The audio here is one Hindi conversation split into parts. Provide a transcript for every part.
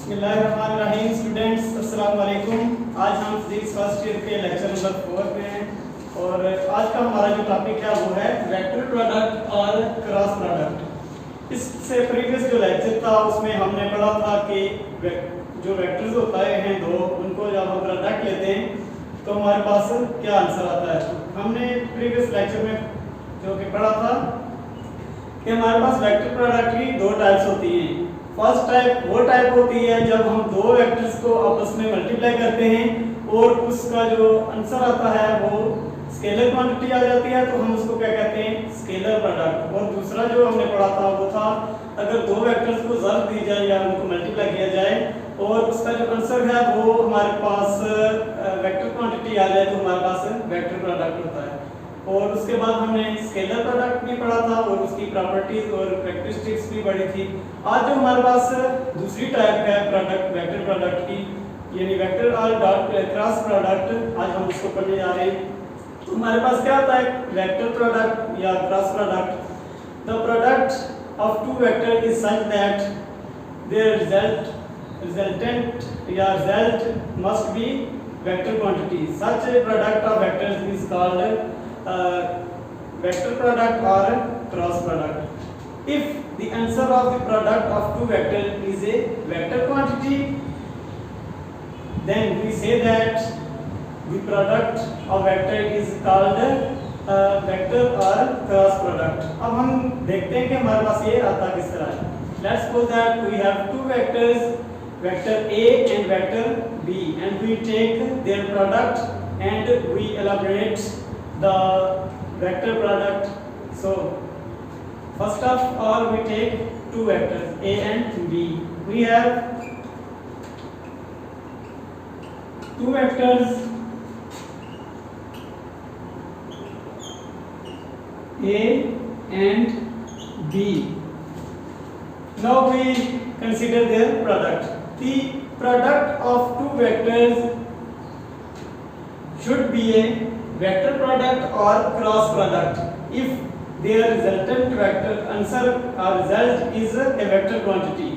बिस्मिल्लाहिर्रहमानिर्रहीम। स्टूडेंट्स अस्सलाम वालेकुम। आज हम फिजिक्स फर्स्ट ईयर के लेक्चर नंबर 4 पे हैं और आज का हमारा जो टॉपिक है वो है वेक्टर प्रोडक्ट और क्रॉस प्रोडक्ट। इससे प्रीवियस जो लेक्चर था उसमें हमने पढ़ा था कि जो वेक्टर्स होता हैं दो, उनको जब हम प्रोडक्ट लेते हैं तो हमारे पास क्या आंसर आता है। हमने प्रीवियस लेक्चर में जो कि पढ़ा था कि हमारे पास वेक्टर प्रोडक्ट की दो टाइप्स होती हैं। फर्स्ट टाइप वो टाइप होती है जब हम दो वेक्टर्स को आपस में मल्टीप्लाई करते हैं और उसका जो आंसर आता है वो स्केलर क्वांटिटी आ जाती है, तो हम उसको क्या कहते हैं, स्केलर प्रोडक्ट। और दूसरा जो हमने पढ़ा था वो था अगर दो वेक्टर्स को ज़र्ब दी जाए या उनको मल्टीप्लाई किया जाए और उसका जो आंसर है वो हमारे पास वेक्टर क्वांटिटी आ जाए तो हमारे पास वेक्टर प्रोडक्ट होता है। और उसके बाद हमने स्केलर प्रोडक्ट भी पढ़ा था और उसकी प्रॉपर्टीज और कैरेक्टरिस्टिक्स भी पढ़ी थी। आज जो हमारे पास दूसरी टाइप है प्रोडक्ट वेक्टर प्रोडक्ट की, यानी वेक्टर और डॉट क्रॉस प्रोडक्ट, आज हम उसको पढ़ने जा रहे हैं। तो हमारे पास क्या होता है वेक्टर प्रोडक्ट या cross product. The product of two vector is such that there resultant या result must be vector quantity. Such a product of vectors is called vector product or cross product. If the answer of the product of two vectors is a vector quantity, then we say that the product of vector is called vector or cross product. अब हम देखते हैं कि हमारे पास ये आता किस तरह है। Let's suppose that we have two vectors, vector A and vector B, and we take their product and we elaborate the vector product. So first of all we take two vectors A and B. We have two vectors A and B. Now we consider their product. The product of two vectors should be a vector product or cross product if their resultant vector answer or result is a vector quantity.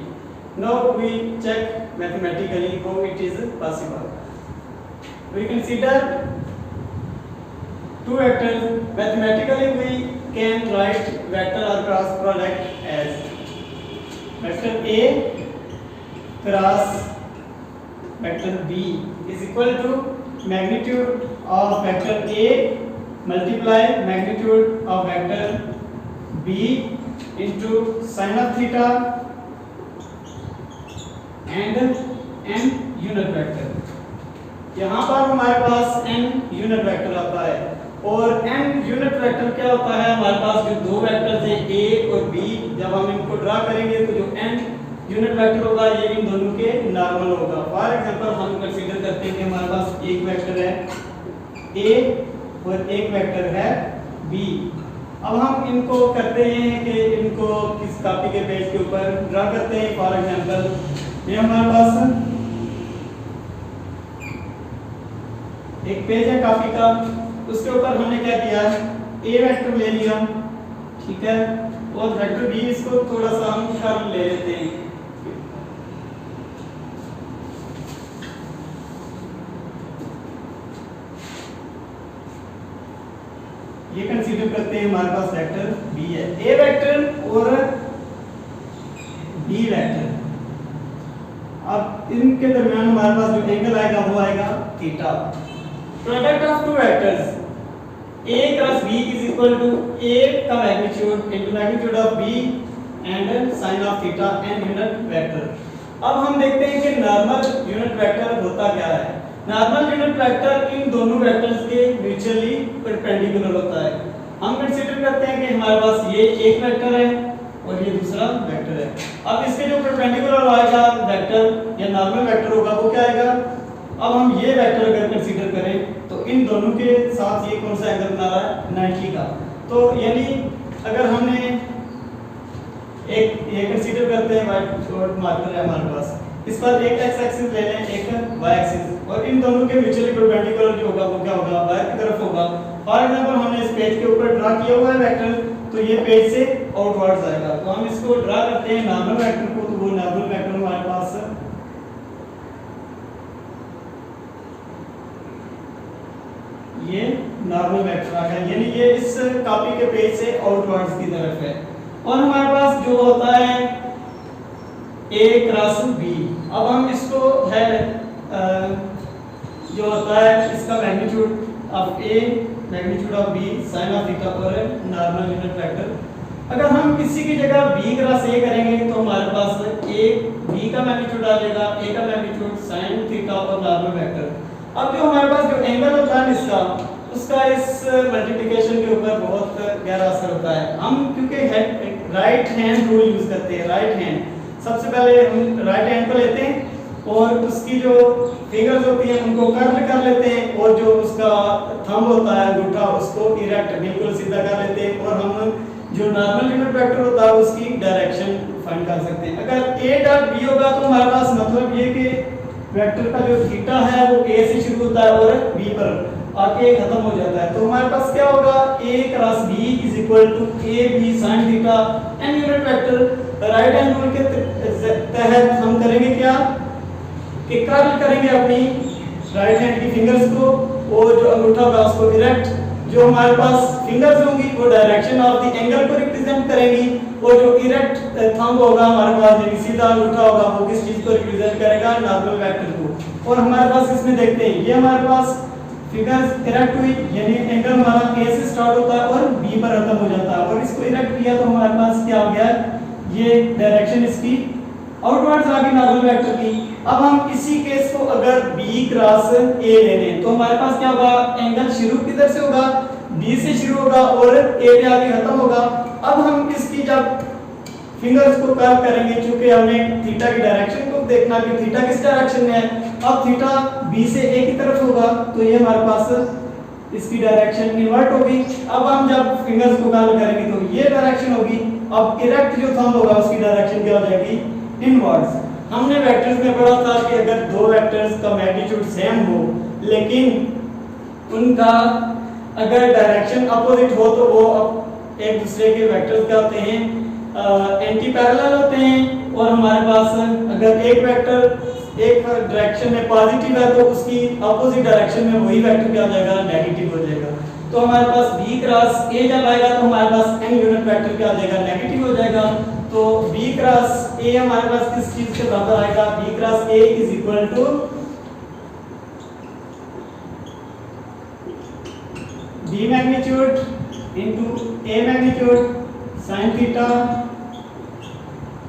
Now we check mathematically how it is possible. We consider two vectors. Mathematically we can write vector or cross product as vector A cross vector B is equal to magnitude of vector A multiply magnitude of vector B into sin of theta and n unit vector. यहाँ पर हमारे पास n यूनिट वेक्टर आता है और n यूनिट वेक्टर क्या होता है, हमारे पास जो दो वेक्टर्स हैं A और B, जब हम इनको ड्रा करेंगे तो जो n यूनिट वेक्टर होगा ये इन दोनों के नॉर्मल होगा। फॉर एग्जांपल हम कंसीडर करते हैं कि हमारे पास एक वेक्टर है A और एक वेक्टर है B। अब हम इनको करते हैं कि इनको किस कॉपी के पेज के ऊपर ड्रा करते हैं। फॉर एग्जांपल ये हमारे पास एक पेज है कॉपी का, उसके ऊपर हमने क्या किया, A वेक्टर ले लिया, ठीक है, और वेक्टर B इसको थोड़ा सा हम कम ले लेते हैं। ये कंसीडर करते हैं हमारे पास वेक्टर B है, A वेक्टर और B वेक्टर। अब इनके दरमियान हमारे पास जो एंगल आएगा वो आएगा theta. Product of two vectors A cross B is equal to A का magnitude into magnitude of B and sin of theta n unit vector. अब हम देखते हैं कि नॉर्मल यूनिट वेक्टर होता क्या है। नॉर्मल यूनिट वेक्टर इन दोनों वेक्टर्स के म्यूचुअली परपेंडिकुलर होता है। हम कंसीडर करते हैं कि हमारे पास ये एक वेक्टर है और ये दूसरा वेक्टर है। अब इसके जो परपेंडिकुलर आएगा वेक्टर या नॉर्मल वेक्टर होगा वो क्या आएगा। अब हम ये वेक्टर अगर कंसीडर करें तो इन दोनों के साथ ये कौन सा एंगल बना रहा है, 90 का। तो यानी अगर हमने एक ये कंसीडर करते हैं व्हाइट मार्कर है हमारे पास, इस पर एक x एक्सिस ले लें एक y एक्सिस और इन दोनों के म्यूचुअली परपेंडिकुलर जो होगा वो क्या होगा, y की तरफ होगा। फॉर एग्जांपल हमने इस पेज के ऊपर ड्रा किया हुआ है वेक्टर, तो ये पेज से आउटवर्ड्स आएगा। तो हम इसको ड्रा करते हैं नॉर्मल वेक्टर को, तो वो नॉर्मल वेक्टर हमारे पास ये नॉर्मल वेक्टर आ गया, यानी ये इस कॉपी के पेज से आउटवर्ड्स की तरफ है। और हमारे पास जो होता है a क्रॉस b, अब हम इसको है जो होता है इसका magnitude of a magnitude of b sin of theta और नॉर्मल यूनिट वेक्टर। अगर हम किसी की जगह b क्रॉस a करेंगे तो हमारे पास a b का मैग्नीट्यूड आ जाएगा, a का मैग्नीट्यूड sin थीटा और नॉर्मल वेक्टर। अब जो हमारे पास जो एंगल होता है इसका, उसका इस मल्टीप्लिकेशन के ऊपर बहुत गहरा असर होता है। हम क्योंकि राइट हैंड रूल यूज करते हैं, राइट हैंड सबसे पहले हम राइट हैंड को लेते हैं और उसकी जो फिंगर्स होती हैं उनको कर्ल कर लेते हैं, और जो उसका थंब होता है अंगूठा उसको इरेक्ट बिल्कुल सीधा कर लेते हैं, और हम जो नॉर्मल यूनिट वेक्टर होता है उसकी डायरेक्शन फाइंड कर सकते हैं। अगर a डॉट b होगा तो हमारे पास मतलब ये कि वेक्टर का जो थीटा है वो a से शुरू होता है और b पर आके खत्म हो जाता है। तो हमारे पास क्या होगा, a cross b is equal to a b sin theta and unit vector. Right hand rule के तहत हम करेंगे क्या कि कर्ल करेंगे अपनी राइट हैंड की फिंगर्स को, और जो अंगूठा होगा उसको इरेक्ट। जो हमारे पास फिंगर्स होंगी वो डायरेक्शन ऑफ द एंगल को रिप्रेजेंट करेंगी, और जो इरेक्ट थंब होगा हमारे पास यानी सीधा अंगूठा होगा वो किस चीज को रिप्रेजेंट करेगा, नॉर्मल वेक्टर को। और हमारे पास इसमें देखते हैं ये हमारे पास फिगर्स इरेक्ट हुई, यानी एंगल हमारा a से स्टार्ट होता है और b पर खत्म हो जाता है, और इसको इरेक्ट किया तो हमारे पास क्या हो गया, ये डायरेक्शन इसकी आउटवर्ड्स आ गई नॉर्मल वेक्टर की। अब हम इसी केस को अगर b क्रॉस a ले लें तो हमारे पास क्या होगा, एंगल शुरू किधर से होगा, b से शुरू होगा और a पे आके खत्म होगा। अब हम इसकी जब फिंगर्स को कर्ल करेंगे, चूंकि हमने थीटा की डायरेक्शन को देखना कि थीटा किस डायरेक्शन में है, अब थीटा b से a की तरफ होगा तो ये हमारे पास इसकी डायरेक्शन इन्वर्ट होगी। अब हम जब फिंगर्स को कर्ल करेंगे तो ये डायरेक्शन होगी। अब इरेक्ट जो थंब होगा उसकी डायरेक्शन क्या हो जाएगी, इनवर्ड्स। हमने वेक्टर्स में पढ़ा था कि अगर दो वेक्टर्स का मैग्नीट्यूड सेम हो लेकिन उनका अगर डायरेक्शन अपोजिट हो तो वो एक दूसरे के वेक्टर्स क्या होते हैं, एंटी पैरेलल होते हैं। और हमारे पास अगर एक वेक्टर एक डायरेक्शन में पॉजिटिव है तो उसकी अपोजिट डायरेक्शन में वही वेक्टर क्या हो जाएगा, नेगेटिव हो जाएगा। तो हमारे पास b क्रॉस a जब आएगा तो हमारे पास n यूनिट वेक्टर क्या हो जाएगा, नेगेटिव हो जाएगा। तो b क्रॉस a हमारे पास किस चीज के बराबर आएगा, b cross a is equal to b magnitude into a magnitude sin theta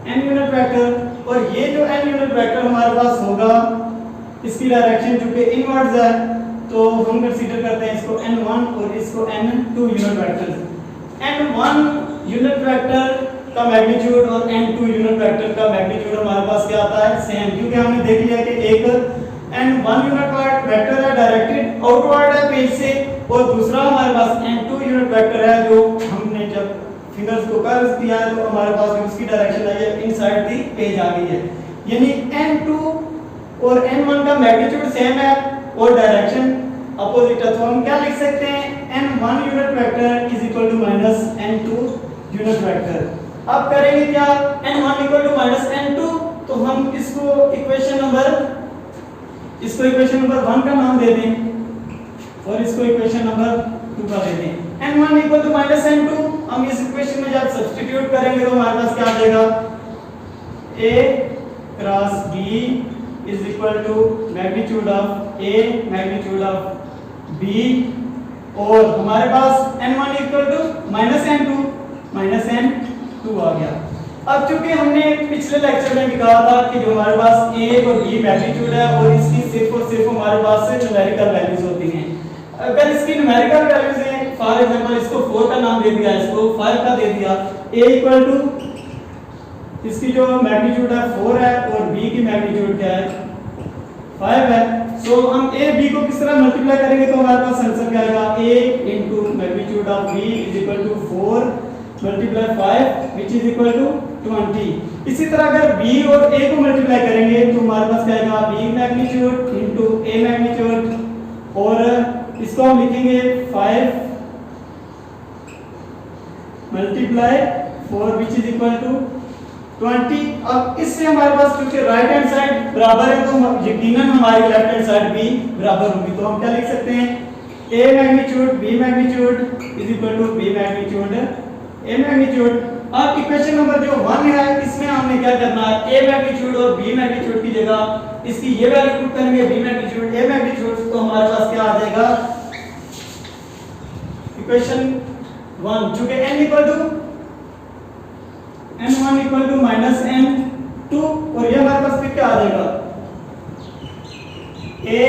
n unit vector. और ये जो n यूनिट वेक्टर हमारे पास होगा इसकी डायरेक्शन चूंकि इनवर्ड्स है तो हम कंसीडर करते हैं इसको n1 और इसको n2 unit vectors. n1 unit vector का मैग्नीट्यूड और n2 यूनिट वेक्टर का मैग्नीट्यूड हमारे पास क्या आता है, सेम, क्योंकि हमने देख लिया कि एक n1 यूनिट वेक्टर है डायरेक्टेड आउटवर्ड है पेज से, और दूसरा हमारे पास n2 यूनिट वेक्टर है जो हमने जब फिंगर्स को कर्ल किया है तो हमारे पास उसकी डायरेक्शन आई है इनसाइड द पेज आ गई है। यानी n2 और n1 का मैग्नीट्यूड सेम है और डायरेक्शन अपोजिट है, तो हम क्या लिख सकते हैं, n1 unit vector is equal to minus n2 unit vector. अब करेंगे क्या, n1 equal to minus n2, तो हम इसको इक्वेशन नंबर 1 का नाम दे दें और इसको इक्वेशन नंबर 2 का दे दें। n1 equal to minus n2 हम इस इक्वेशन में जब सब्स्टिट्यूट करेंगे तो हमारे पास क्या आ जाएगा, a cross b is equal to magnitude of a magnitude of b, और हमारे पास n1 equal to minus n2 आ गया। अब चूंकि हमने पिछले लेक्चर में भी कहा था कि जो हमारे पास a और b मैग्नीट्यूड है और इसकी सिर्फ और सिर्फ हमारे पास से न्यूमेरिकल वैल्यूज होती हैं। अगर इसकी न्यूमेरिकल वैल्यूज हैं, फॉर एग्जांपल इसको 4 का नाम दे दिया, इसको 5 का दे दिया, a इक्वल टू इसकी जो मैग्नीट्यूड है 4 है और b की मैग्नीट्यूड क्या है, 5 है। सो हम a b को किस तरह मल्टीप्लाई करेंगे तो हमारे पास आंसर क्या आएगा, a into magnitude of b is equal to 4 multiply 5 which is equal to 20। इसी तरह अगर b और a को मल्टीप्लाई करेंगे तो हमारे पास क्या आएगा, b magnitude into a magnitude, और इसको हम लिखेंगे 5 multiply 4 which is equal to 20। अब इससे हमारे पास क्योंकि राइट हैंड साइड बराबर है तो यकीनन हमारी लेफ्ट हैंड साइड भी बराबर होगी, तो हम क्या लिख सकते हैं, A magnitude B magnitude is equal to B magnitude A magnitude. अब इक्वेशन नंबर जो 1 है इसमें हमने क्या करना है, ए मैग्नीट्यूड और बी मैग्नीट्यूड की जगह इसकी ये वैल्यू पुट करेंगे बी मैग्नीट्यूड ए मैग्नीट्यूड, तो हमारे पास क्या आ जाएगा इक्वेशन 1 चूंकि n equal to n1 equal to minus n2 और ये हमारे पास फिर क्या आ जाएगा a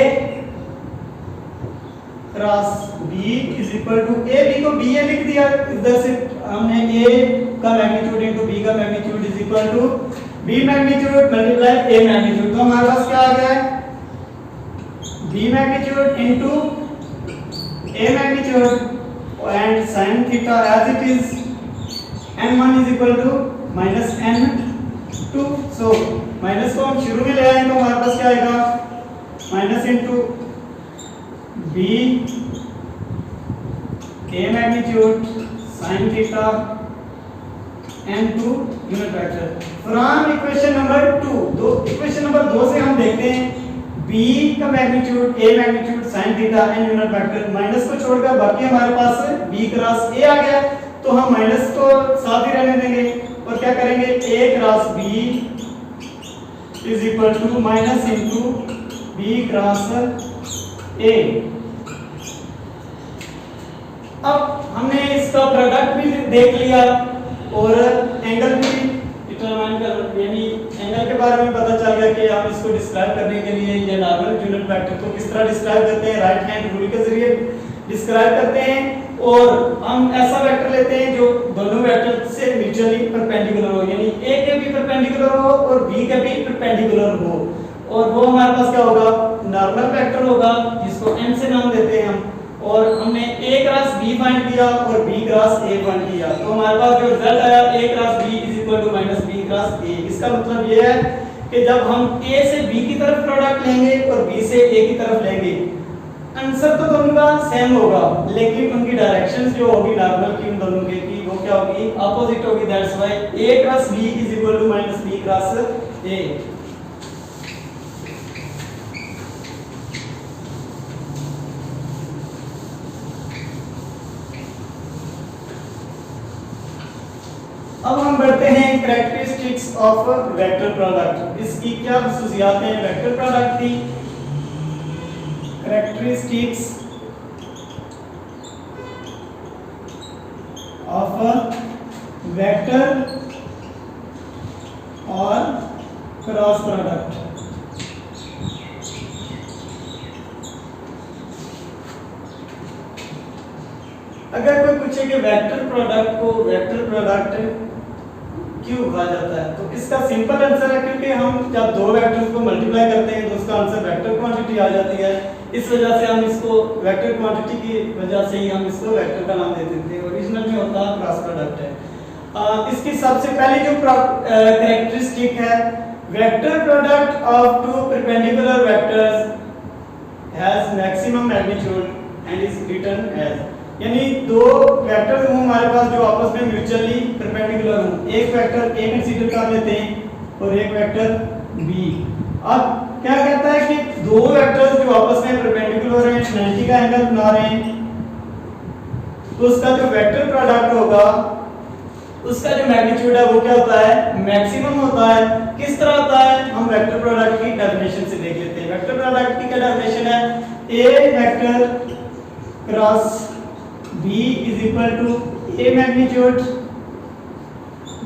cross b is equal to a b को b ए लिख दिया, इधर से हमने a का मैग्नीट्यूड इनटू b का magnitude is equal to b magnitude multiply a magnitude. तो हमारे पास क्या आ गया है b magnitude into a magnitude and sin theta as it is n1 is equal to minus n2। so minus को हम शुरू में ले आए तो हमारे पास क्या आएगा minus into b a magnitude sin theta n2 unit vector from equation number 2। तो इक्वेशन नंबर 2 से हम देखते हैं b का magnitude a magnitude sin theta n unit vector, minus को छोड़कर बाकी हमारे पास b क्रॉस a आ गया, तो हम माइनस को साथ ही रहने देंगे और क्या करेंगे a cross b is equal to minus into b cross a। अब हमने इसका प्रोडक्ट भी देख लिया और एंगल भी डिटरमाइन कर, यानी एंगल के बारे में पता चल गया कि हम इसको डिस्क्राइब करने के लिए ये नॉर्मल यूनिट वेक्टर को किस तरह डिस्क्राइब करते हैं, राइट हैंड रूल के जरिए डिस्क्राइब करते हैं। और हम ऐसा वेक्टर लेते हैं जो दोनों वेक्टर से म्यूचुअली परपेंडिकुलर हो, यानी ए के भी परपेंडिकुलर हो और बी के भी परपेंडिकुलर हो, और वो हमारे पास क्या होगा नॉर्मल वेक्टर होगा जिसको n से नाम देते हैं हम। और हमने a क्रॉस b फाइंड किया और b क्रॉस a फाइंड किया, तो हमारे पास जो रिजल्ट आया a cross b is equal to minus b cross a। इसका मतलब ये है कि जब हम a से b की तरफ प्रोडक्ट लेंगे और b से a की तरफ लेंगे, आंसर तो दोनों का सेम होगा लेकिन उनकी डायरेक्शंस जो होगी नॉर्मल की उन दोनों के की वो क्या होगी अपोजिट होगी। That's why a cross b is equal to minus b cross a। अब हम बढ़ते हैं कैरेक्टरिस्टिक्स ऑफ वेक्टर प्रोडक्ट। इसकी क्या खसूसियात हैं वेक्टर प्रोडक्ट की। कैरेक्टरिस्टिक्स ऑफ वेक्टर और क्रॉस प्रोडक्ट। अगर कोई पूछे कि वेक्टर प्रोडक्ट को वेक्टर प्रोडक्ट क्यों कहा जाता है, तो इसका सिंपल आंसर है क्योंकि हम जब दो वेक्टर्स को मल्टीप्लाई करते हैं तो उसका आंसर वेक्टर क्वांटिटी आ जाती है। इस वजह से हम इसको वेक्टर क्वांटिटी की वजह से ही हम इसको वेक्टर का नाम दे देते हैं। ओरिजिनल में होता है क्रॉस प्रोडक्ट है। इसकी सबसे पहली जो कैरेक्टरिस्टिक है vector product of two perpendicular vectors has maximum magnitude and is written as, यानी दो वेक्टर्स हों हमारे पास जो आपस में म्यूचुअली परपेंडिकुलर हों, एक वेक्टर ए कंसीडर कर लेते हैं और एक वेक्टर बी। अब क्या कहता है कि दो वेक्टर्स जो आपस में परपेंडिकुलर हैं 90 का एंगल बना रहे हैं, तो उसका जो वेक्टर प्रोडक्ट होगा उसका जो मैग्नीट्यूड है वो क्या होता है मैक्सिमम होता है। किस तरह होता है हम वेक्टर प्रोडक्ट की डेफिनेशन से देख लेते हैं। वेक्टर प्रोडक्ट की क्या डेफिनेशन है A vector cross b is equal to a magnitude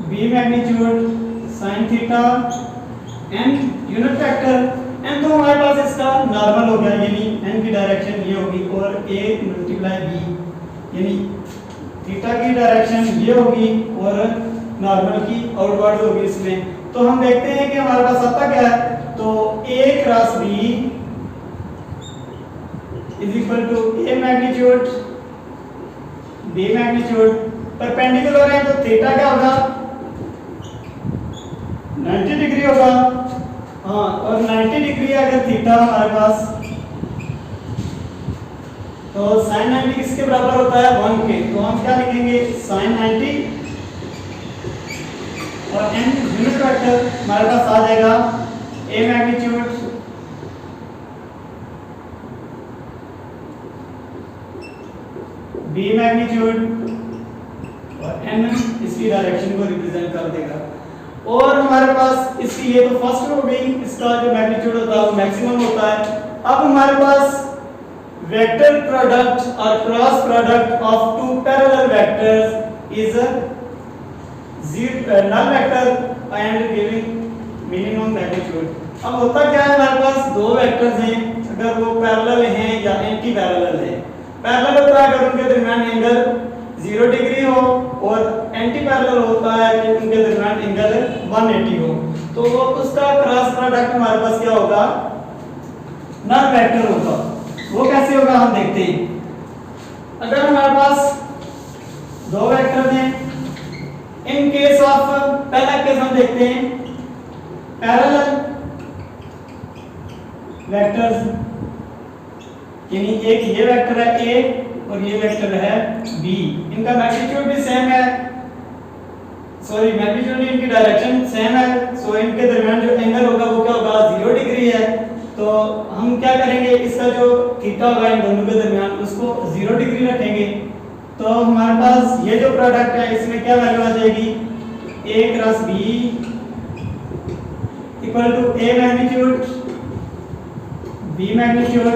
b magnitude sin theta n unit vector. n तो हमारे पास इसका नॉर्मल हो गया, यानी n की डायरेक्शन ये होगी और a मल्टीप्लाई b, यानी थीटा की डायरेक्शन ये होगी और नॉर्मल की आउटवर्ड होगी इसमें। तो हम देखते हैं कि हमारे पास आता क्या है, तो a cross b is equal to a magnitude b magnitude. Perpendicular है तो थीटा क्या होगा 90 डिग्री होगा। हाँ, और 90 डिग्री अगर थीटा हमारे पास तो sin 90 किसके बराबर होता है 1 के, तो हम क्या लिखेंगे sin 90 और n यूनिट वेक्टर हमारे पास आ जाएगा a मैग्नीट्यूड बी मैग्नीट्यूड और n इसकी डायरेक्शन को रिप्रेजेंट कर देगा। और हमारे पास इसकी ये तो फर्स्ट हो गई, इसका जो मैग्नीट्यूड होता है वो मैक्सिमम होता है। अब हमारे पास वेक्टर प्रोडक्ट और cross product of two parallel vectors is null vector and giving minimum magnitude. अब होता क्या है, हमारे पास दो वेक्टर्स हैं, अगर वो पैरेलल हैं या एंटी पैरेलल हैं। पैरेलल होता है अगर उनके दरमियान एंगल 0 डिग्री हो, और एंटी पैरेलल होता है कि उनके दरमियान एंगल 180 हो। तो वो उसका क्रॉस प्रोडक्ट हमारे पास क्या होगा, नल वेक्टर होगा। वो कैसे होगा हम देखते हैं। अगर हमारे पास दो वेक्टर हैं, इन केस ऑफ पहला केस हम देखते हैं पैरेलल वेक्टर्स, यानी एक ये वेक्टर है ए और ये वेक्टर है बी, इनका मैग्नीट्यूड भी सेम है, सॉरी मैग्नीट्यूड नहीं, इनकी डायरेक्शन सेम है। सो इनके दरमियान जो एंगल होगा वो क्या होगा, 0 डिग्री है। तो हम क्या करेंगे, इसका जो थीटा होगा इन दोनों के दरमियान उसको 0 डिग्री रखेंगे। तो हमारे पास ये जो प्रोडक्ट है इसमें क्या वैल्यू आ जाएगी, a cross b equal to a magnitude b magnitude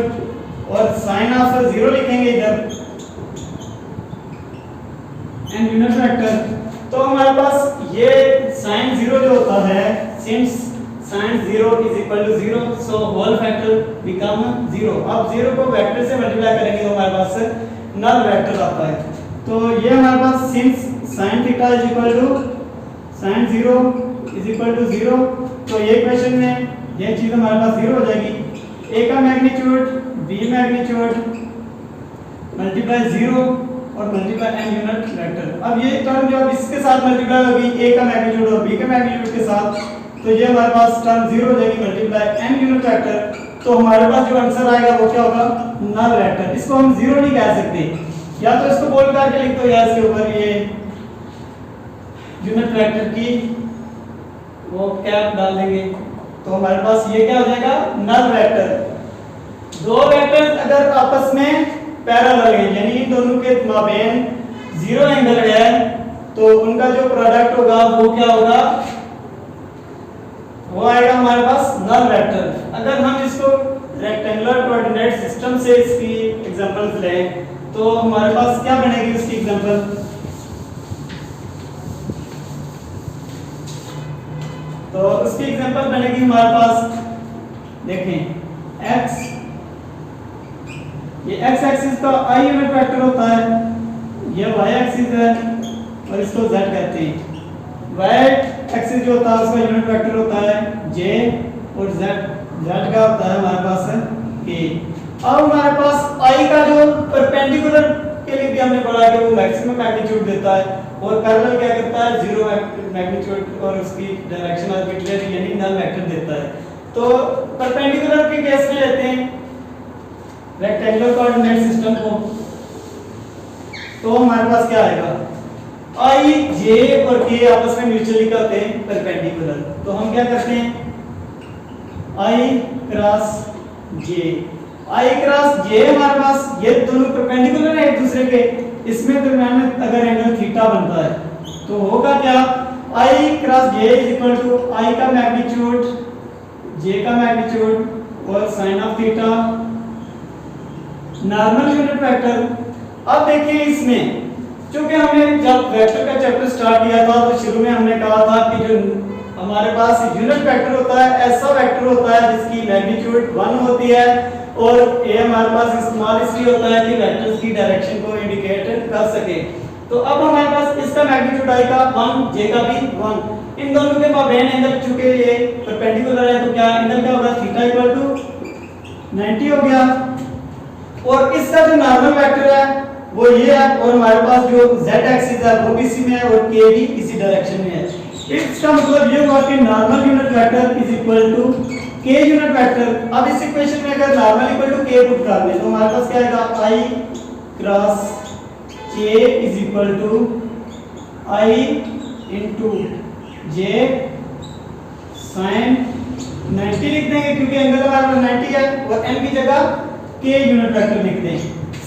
और साइन ऑफ 0 लिखेंगे इधर एंड यूनिट वेक्टर। तो हमारे पास ये साइन 0 जो होता है, since sin 0 is equal to 0, so whole factor become 0। अब 0 को वेक्टर से मल्टीप्लाई करेंगे तो हमारे पास नल वेक्टर आता है। तो ये हमारे पास since sin theta is equal to sin 0 is equal to 0, तो ये इक्वेशन में ये चीज हमारे पास 0 हो जाएगी। a का मैग्नीट्यूड b मैग्नीट्यूड मल्टीप्लाई 0 और मल्टीप्लाई n यूनिट वेक्टर। अब ये टर्म जो अब इसके साथ मल्टीप्लाई होगी a का मैग्नीट्यूड और b के मैग्नीट्यूड के साथ, तो ये हमारे पास टर्म 0 हो जाएगी मल्टीप्लाई n यूनिट वेक्टर। तो हमारे पास जो आंसर आएगा वो क्या होगा, नल वेक्टर। इसको हम 0 नहीं कह सकते, या तो इसको बोल करके लिख दो या इसके ऊपर ये यूनिट वेक्टर की वो कैप डाल देंगे, तो हमारे पास ये क्या हो जाएगा, नल वेक्टर। दो वेक्टर्स अगर आपस में पैरेलल हैं, यानी इन दोनों के माबेन 0 एंगल है, तो उनका जो प्रोडक्ट होगा वो क्या होगा, वो आएगा हमारे पास नल वेक्टर। अगर हम इसको रेक्टेंगुलर कोऑर्डिनेट सिस्टम से इसकी एग्जांपल्स लें तो हमारे पास क्या बनेगी उसकी एग्जांपल। तो उसकी एग्जांपल बनेगी हमारे पास, देखें x, ये x एक्सिस का i यूनिट वेक्टर होता है, ये y एक्सिस है और इसको z कहते हैं। y एक्सिस जो होता है उसका यूनिट वेक्टर होता है j और z का होता है हमारे पास k। अब हमारे पास i का जो परपेंडिकुलर के लिए भी हमने पढ़ा कि वो मैक्सिमम मैग्नीट्यूड देता है और पैरेलल क्या करता है, 0 मैग्नीट्यूड और उसकी डायरेक्शन आर्बिट्रेरी यानी नल वेक्टर देता है। तो परपेंडिकुलर के केस में लेते हैं रेक्टेंगुलर कोऑर्डिनेट सिस्टम को, तो हमारे पास क्या आएगा, i j और k आपस में म्यूचुअली क्या होते हैं, परपेंडिकुलर। तो हम क्या करते हैं, i cross j, i cross j हमारे पास ये दोनों परपेंडिकुलर है एक दूसरे के, इसमें दरमियान में अगर एंगल थीटा बनता है तो होगा क्या, i cross j is equal to i का मैग्नीट्यूड j का मैग्नीट्यूड और sine of theta normal unit vector. अब देखिए इसमें क्योंकि हमने जब वेक्टर का चैप्टर स्टार्ट किया था तो शुरू में हमने कहा था कि जो हमारे पास यूनिट वेक्टर होता है ऐसा वेक्टर होता है जिसकी मैग्नीट्यूड 1 होती है और ये हमारे पास इस्तेमाल इसलिए होता है कि वेक्टर्स की डायरेक्शन को इंडिकेट कर सके। तो अब हमारे पास इसका मैग्नीट्यूड आएगा 1, j का भी 1। इन दोनों के माबेन एंगल चूंकि ये परपेंडिकुलर है तो क्या एंगल क्या होगा, थीटा इक्वल टू 90 हो गया। और इसका जो नॉर्मल वेक्टर है वो ये है और हमारे पास जो z एक्सिस है वो भी इसी में है और k भी इसी डायरेक्शन में है। इसका मतलब ये हुआ कि normal unit vector is equal to k unit vector. अब इस इक्वेशन में अगर normal equal to k put कर दें तो हमारे पास क्या आएगा, i cross k is equal to i into j sin 90 लिख देंगे क्योंकि एंगल हमारे पास 90 है और n की जगह k यूनिट वेक्टर लिख दें।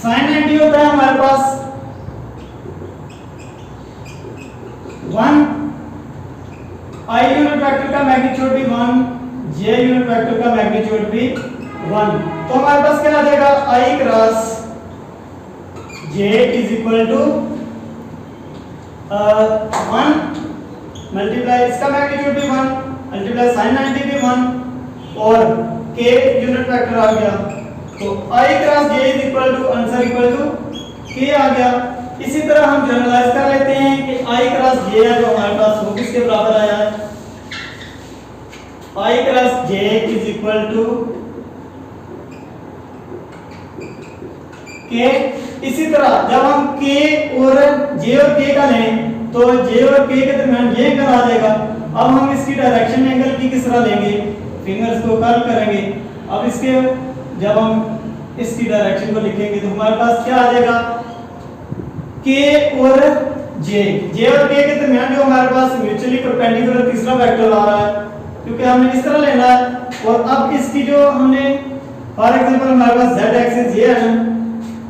sin 90 होता है हमारे पास 1, i यूनिट वेक्टर का मैग्नीट्यूड भी 1, j यूनिट वेक्टर का मैग्नीट्यूड भी 1। तो हमारे पास क्या आ जाएगा, i cross j is equal to 1 multiply इसका मैग्नीट्यूड भी 1 मल्टीप्लाई sin 90 भी 1 और k यूनिट वेक्टर आ गया। तो i cross j is equal to answer equal to k आ गया। इसी तरह हम जनरलाइज कर लेते हैं कि i क्रॉस j है जो हमारे पास वो किसके बराबर आया है, i cross j is equal to k। इसी तरह जब हम k और j और k का लें तो j और k के दरमियान ये एंगल आ जाएगा। अब हम इसकी डायरेक्शन एंगल की किस तरह लेंगे, फिंगर्स को कर्ल करेंगे। अब इसके जब हम इसकी डायरेक्शन को लिखेंगे तो हमारे पास क्या आ जाएगा, k और j और k के दरमियान जो हमारे पास म्यूचुअली परपेंडिकुलर तीसरा वेक्टर आ रहा है, क्योंकि हमने इस तरह लेना है। और अब इसकी जो हमने फॉर एग्जांपल हमारे पास z एक्सिस ये है,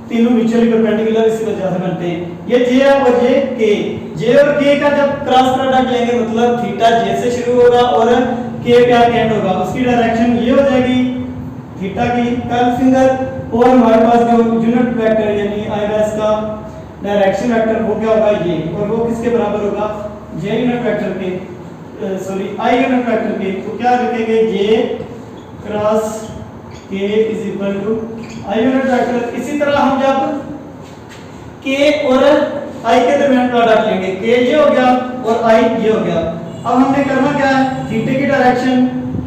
तीनों म्यूचुअली परपेंडिकुलर इसी वजह से बनते हैं। ये j है और ये k, j और k का जब क्रॉस प्रोडक्ट लेंगे मतलब थीटा j से शुरू होगा और k पे आके एंड होगा, उसकी डायरेक्शन ये हो जाएगी थीटा की कर्ल फिंगर। और हमारे पास जो यूनिट वेक्टर यानी आएगा इसका डायरेक्शन वेक्टर वो क्या होगा ये, और वो किसके बराबर होगा, j यूनिट वेक्टर के सॉरी i यूनिट वेक्टर के। तो क्या लिखेंगे, j cross k is equal to i unit vector. इसी तरह हम जब k और i के दरमियान प्रोडक्ट लेंगे, k ये हो गया और i ये हो गया। अब हमने करना क्या है, थीटा की डायरेक्शन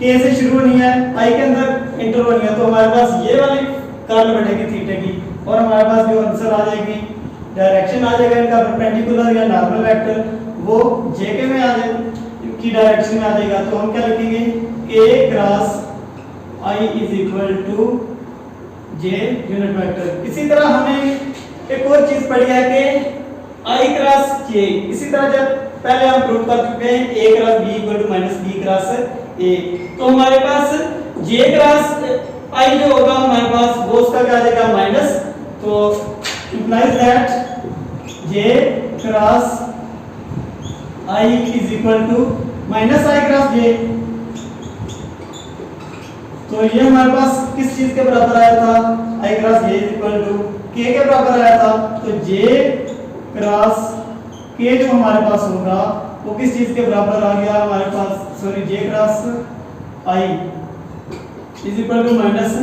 k से शुरू होनी है, i के अंदर इंटर होनी है। तो हमारे पास ये वाली कर्ल बैठेगी थीटा की और हमारे पास जो आंसर आ जाएगी डायरेक्शन आ जाएगा इनका परपेंडिकुलर या नॉर्मल वेक्टर वो j के में आ जाएगा की डायरेक्शन में आ जाएगा। तो हम क्या लिखेंगे, k cross i is equal to j unit vector. इसी तरह हमने एक और चीज पढ़ी है कि i क्रॉस j। इसी तरह जब पहले हम प्रूव कर चुके हैं a cross b equal to minus b cross a, तो हमारे पास j क्रॉस i जो होगा हमारे पास वो उसका क्या आ जाएगा माइनस। तो implies that j cross i is equal to minus i cross j। तो ये हमारे पास किस चीज के बराबर आया था, i cross j is equal to k के बराबर आया था। तो j क्रॉस k जो हमारे पास होगा वो किस चीज के बराबर आ गया हमारे पास, sorry j cross i is equal to minus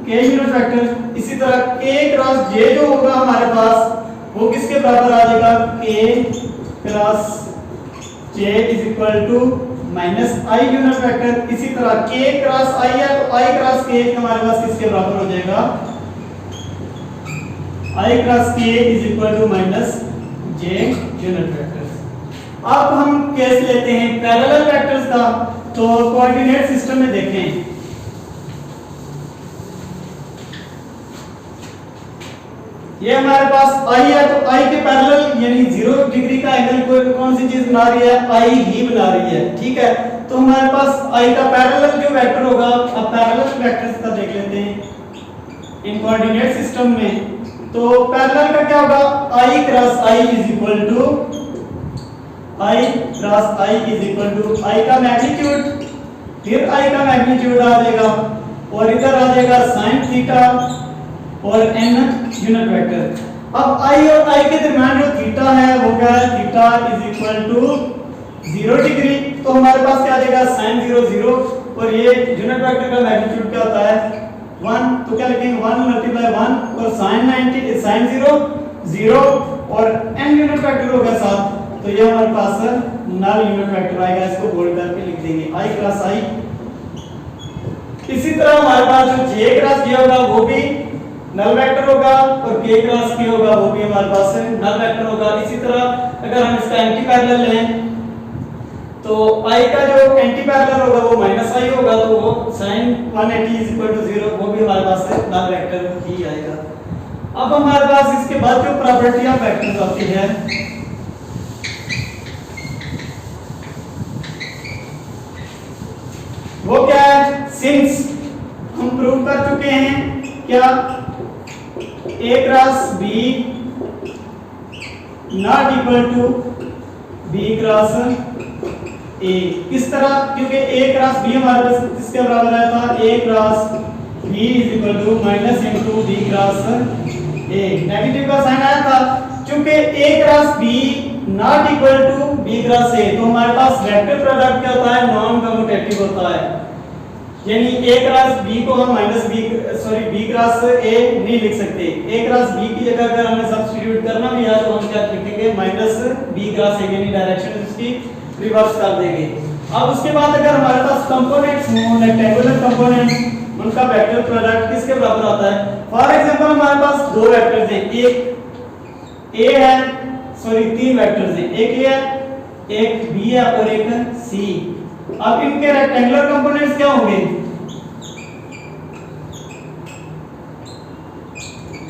k unit vector. इसी तरह k क्रॉस j जो होगा हमारे पास वो किसके बराबर आ जाएगा, k cross j is equal to minus i unit vector. इसी तरह k क्रॉस i है तो i क्रॉस k हमारे पास किसके बराबर हो जाएगा, i cross k is equal to minus j unit vector. अब हम केस लेते हैं पैरेलल वेक्टर्स का। तो कोऑर्डिनेट सिस्टम में देखें, ये हमारे पास i है तो i के पैरेलल यानी 0 डिग्री का एंगल कोई कौन सी चीज बना रही है, i ही बना रही है, ठीक है। तो हमारे पास i का पैरेलल जो वेक्टर होगा, अब पैरेलल वेक्टर्स का देख लेते हैं इन कोऑर्डिनेट सिस्टम में। तो पैरेलल का क्या होगा, i cross i is equal to i cross i is equal to i का मैग्नीट्यूड, फिर i का मैग्नीट्यूड आ जाएगा और इधर आ जाएगा sin थीटा और n यूनिट वेक्टर। अब i और i के दरमियान जो थीटा है वो क्या है, theta is equal to 0 degree. तो हमारे पास क्या आ जाएगा sin 0 0 और ये यूनिट वेक्टर का मैग्नीट्यूड क्या होता है 1। तो क्या लिखेंगे 1 मल्टीप्लाई 1 और sin 90 sin 0 0 और n यूनिट वेक्टर होगा 7। तो ये हमारे पास नल यूनिट वेक्टर आएगा, इसको बोल्ड करके लिख देंगे i क्रॉस i। इसी तरह हमारे पास जो j क्रॉस j होगा वो भी नल वेक्टर होगा और k क्रॉस k होगा वो भी हमारे पास नल वेक्टर होगा। इसी तरह अगर हम इसका एंटी पैरेलल लें तो i का जो एंटी पैरेलल होगा वो माइनस i होगा, तो वो sin 180 0 वो भी हमारे पास नल वेक्टर ही आएगा। अब हमारे पास इसके बाद जो प्रॉपर्टी ऑफ वेक्टर्स आती है वो क्या है, सिंस हम प्रूव कर चुके हैं क्या a cross b not equal to B cross A. किस तरह, क्योंकि ए क्रॉस बी हमारे पास किसके बराबर आया था, A cross B is equal to minus into B cross A. Negative का साइन आया था, क्योंकि A cross B not equal to B cross A, तो हमारे पास वेक्टर प्रोडक्ट क्या होता है, नॉन कम्यूटेटिव होता है। यानी ए क्रॉस बी को हम minus B B cross A नहीं लिख सकते। ए क्रॉस बी की जगह अगर हमें सब्स्टिट्यूट करना भी है तो हम क्या लिखेंगे, माइनस बी क्रॉस ए, यानी डायरेक्शन इसकी रिवर्स कर देंगे। अब उसके बाद अगर हमारे पास कंपोनेंट्स हो, रेक्टेंगुलर कंपोनेंट्स, उनका वेक्टर प्रोडक्ट किसके बराबर आता है। फॉर एग्जांपल हमारे पास दो वेक्टर्स हैं, एक ए है, तीन वेक्टर्स हैं, एक ए है, एक बी है और एक सी। अब इनके रेक्टेंगुलर कंपोनेंट्स क्या होंगे,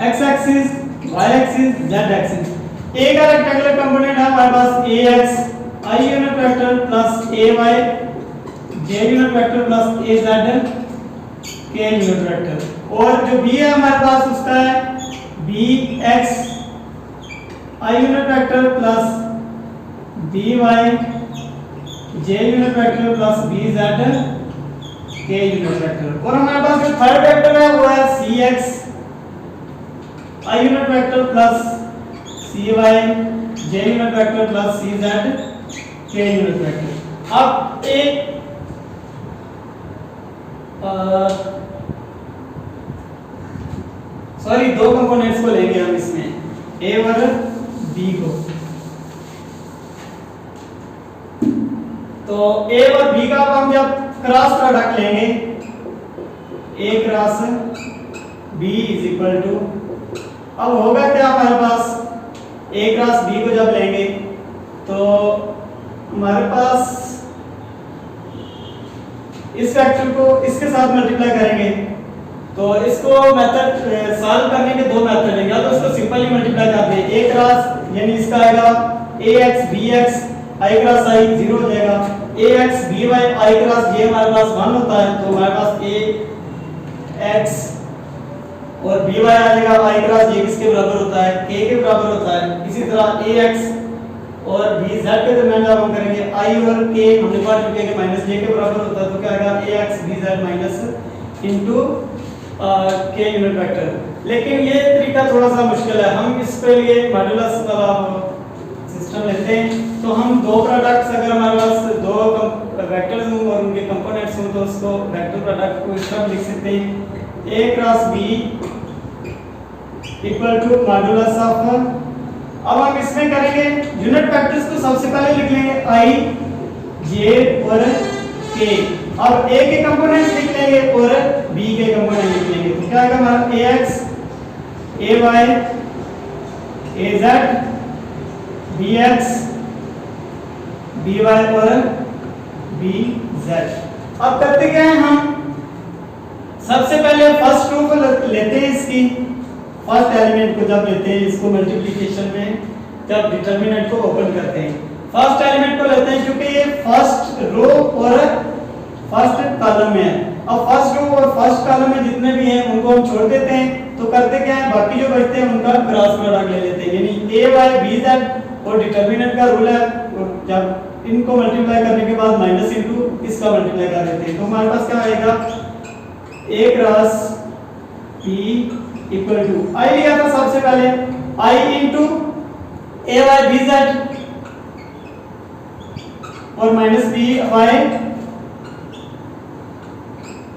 X axis, Y axis, Z axis. A का रेक्टेंगुलर कंपोनेंट है हमारे पास A X I unit vector plus A Y J unit vector plus A Z K unit vector. और जो बी है हमारे पास उसका है B X I unit vector plus B Y J unit vector plus B Z K unit vector. और हमारे पास जो थर्ड वेक्टर है वो है C x I unit vector plus C Y J unit vector plus C Z K unit vector. अब एक दो कंपोनेंट्स को लेंगे हम इसमें, ए और बी को। तो ए और बी का हम जब क्रॉस प्रोडक्ट लेंगे, A cross B is equal to, अब होगा क्या हमारे पास, ए क्रॉस बी को जब लेंगे तो हमारे पास इस वेक्टर को इसके साथ मल्टीप्लाई करेंगे। तो इसको मेथड सॉल्व करने के दो मेथड हैं, या तो इसको सिंपली मल्टीप्लाई करते हैं, ए क्रॉस यानी इसका आएगा a x B X I cross आई 0 हो जाएगा, a x b Y I cross जे हमारे पास 1 होता है, तो हमारे पास ए एक्स और बी वाई आ जाएगा, आई क्रॉस जे किसके बराबर होता है, के के बराबर होता है। इसी तरह ए एक्स और बी जेड के दरमियान जब हम करेंगे, आई और के हमने पढ़ चुके हैं कि माइनस जे के बराबर होता है, तो क्या आएगा a x b z minus into k unit vector. लेकिन ये तरीका थोड़ा सा मुश्किल है, हम इसके लिए मॉड्यूलस वाला सिस्टम लेते हैं। तो हम दो प्रोडक्ट्स, अगर हमारे पास दो वेक्टर्स हों और उनके कंपोनेंट्स हों, तो उसको वेक्टर प्रोडक्ट को इस तरह लिख सकते हैं, a cross B equal to modulus of. अब हम इसमें करेंगे यूनिट वेक्टर्स को सबसे पहले लिख लेंगे आई जे और के। अब ए के कंपोनेंट्स लिख लेंगे और बी के कंपोनेंट लिख लेंगे, तो क्या आएगा हमारा a x a y A z b x b y और बी जेड। अब करते क्या है, हम सबसे पहले फर्स्ट रो को लेते हैं, इसकी फर्स्ट एलिमेंट को जब लेते हैं, इसको मल्टीप्लिकेशन में जब डिटरमिनेंट को ओपन करते हैं, फर्स्ट एलिमेंट को लेते हैं, क्योंकि ये फर्स्ट रो और फर्स्ट कॉलम में है। अब फर्स्ट रो और फर्स्ट कॉलम में जितने भी हैं उनको हम छोड़ देते हैं, तो करते क्या है, बाकी जो बचते हैं उनका क्रॉस प्रोडक्ट ले लेते हैं, यानी ए वाई बी जेड और डिटरमिनेंट का रूल है, जब इनको मल्टीप्लाई करने के बाद माइनस इनटू इसका मल्टीप्लाई कर देते हैं, तो हमारे पास क्या आएगा, A cross B equal to I लिया था सबसे पहले, I into A Y B Z और माइनस बी वाई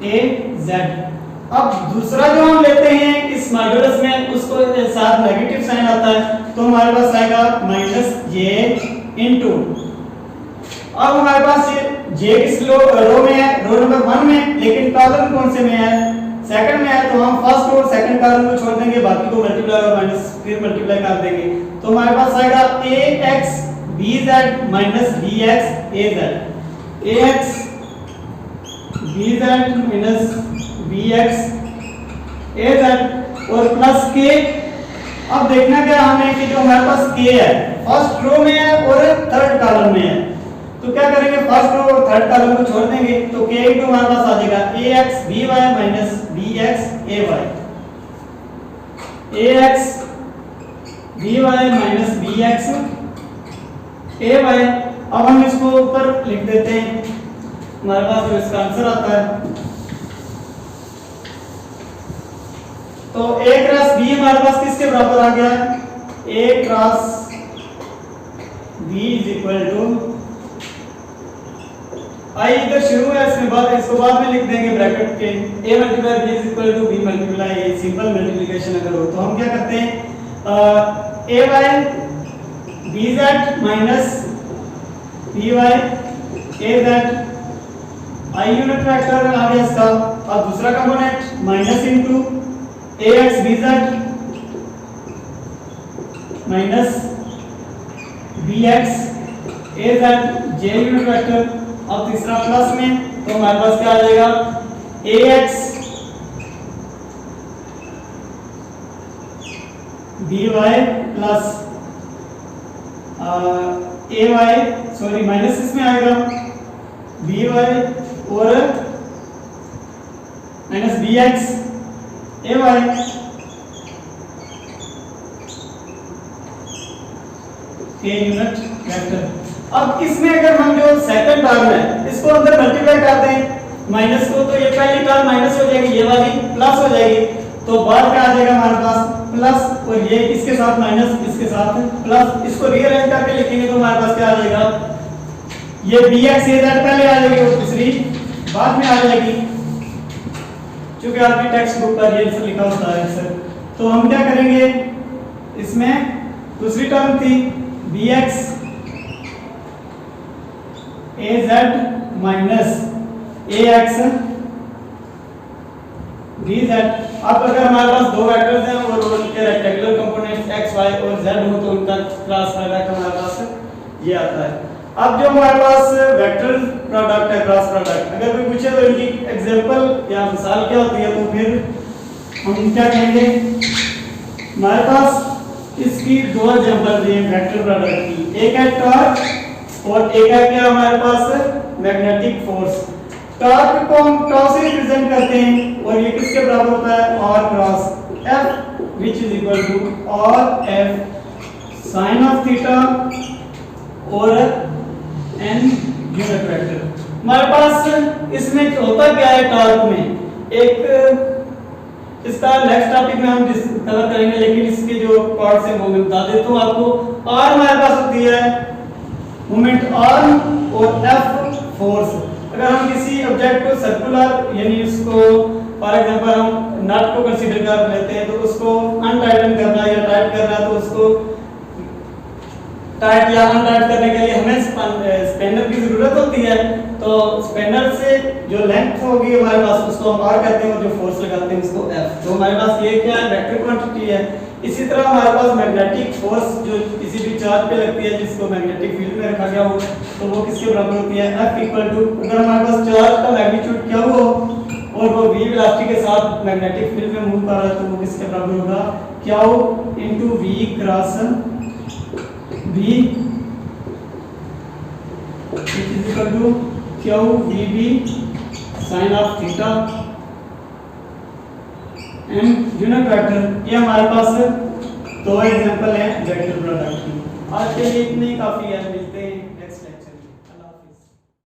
ए जेड। अब दूसरा जो हम लेते हैं इस मॉड्यूलस में, उसको साथ नेगेटिव साइन आता है, तो हमारे पास आएगा माइनस जे इनटू, अब हमारे पास ये जे किस रो में है, रो नंबर 1 में, लेकिन कॉलम कौन से में है, सेकंड में है, तो हम फर्स्ट और सेकंड कॉलम को छोड़ देंगे, बाकी को मल्टीप्लाई और माइनस फिर मल्टीप्लाई कर देंगे, तो हमारे पास आएगा a x b z minus b x a z, a x b z minus b x a z और प्लस के। अब देखना क्या हमें कि जो हमारे पास के है फर्स्ट रो में है और थर्ड कॉलम में है, तो क्या करेंगे, फर्स्ट रो और थर्ड कॉलम को छोड़ देंगे, तो के इनटू हमारे पास आ जाएगा a x b y minus b x a y, a x b y minus b x a y. अब हम इसको ऊपर लिख देते हैं, हमारे पास जो इसका आंसर आता है, तो ए क्रॉस बी हमारे पास किसके बराबर आ गया है, a cross B is equal to, i इधर शुरू है, इसमें बाद इसको बाद में लिख देंगे ब्रैकेट के, a multiply b is equal to b multiply a, simple multiplication अगर हो तो हम क्या करते हैं, a y b z minus b y a z, i unit vector आ गया इसका। अब दूसरा component minus into ax bz minus bx az j unit vector. अब तीसरा प्लस में, तो हमारे पास क्या आ जाएगा, ax by plus ay, sorry minus इसमें आएगा by और minus bx ay a unit vector. अब इसमें अगर हम जो सेकंड टर्म है इसको अंदर मल्टीप्लाई कर दें माइनस को, तो ये पहली टर्म माइनस हो जाएगी, ये वाली प्लस हो जाएगी, तो बाद क्या आ जाएगा हमारे पास प्लस, और ये इसके साथ माइनस, इसके साथ प्लस, इसको रीअरेंज करके लिखेंगे तो हमारे पास क्या आ जाएगा, ये bx a z पहले आ जाएगी और दूसरी बाद में आ जाएगी, क्योंकि आपकी टेक्स्ट बुक पर ये लिखा होता है सर। तो हम क्या करेंगे, इसमें दूसरी टर्म थी bx az minus ax bz। अब अगर हमारे पास दो वेक्टर्स हैं और उनके रेक्टेंगुलर कंपोनेंट्स x y और z हो तो उनका क्रॉस प्रोडक्ट हमारे पास ये आता है। अब जो हमारे पास वेक्टर प्रोडक्ट है, क्रॉस प्रोडक्ट, अगर कोई पूछे तो इनकी एग्जांपल या मिसाल क्या होती है, तो फिर हम क्या कहेंगे, हमारे पास इसकी दो एग्जांपल दिए वेक्टर प्रोडक्ट की, एक है टॉर्क और एक है क्या हमारे पास मैग्नेटिक फोर्स। टॉर्क को हम टॉ से रिप्रेजेंट करते हैं और ये किसके बराबर होता है, r cross f which is equal to r f sin of theta और n यूनिट वेक्टर। हमारे पास इसमें होता क्या है, टॉर्क में एक इसका नेक्स्ट टॉपिक में हम कवर करेंगे, लेकिन इसके जो पार्ट्स हैं वो मैं बता देता हूं आपको। r हमारे पास होती है मोमेंट r और f फोर्स। अगर हम किसी ऑब्जेक्ट को सर्कुलर यानी उसको फॉर एग्जांपल हम नट को कंसीडर कर लेते हैं, तो उसको अनटाइटन करना या टाइट करना है, तो उसको टाइट या अनटाइट करने के लिए हमें स्पैनर की जरूरत होती है। तो स्पैनर से जो लेंथ होगी हमारे पास उसको हम r कहते हैं और जो फोर्स लगाते हैं उसको f। तो हमारे पास ये क्या है, वेक्टर क्वांटिटी है। इसी तरह हमारे पास मैग्नेटिक फोर्स जो किसी भी चार्ज पे लगती है जिसको मैग्नेटिक फील्ड में रखा गया हो, तो वो किसके बराबर होती है, F इक्वल टू, अगर हमारे पास चार्ज का मैग्नीट्यूड क्या हो और वो v वेलोसिटी के साथ मैग्नेटिक फील्ड में मूव कर रहा है, तो वो किसके बराबर होगा, क्या हो into v cross v is equal to क्या हो vb sin of theta and unit vector. ये हमारे पास दो एग्जांपल हैं वेक्टर प्रोडक्ट की। आज के लिए इतने ही काफी है।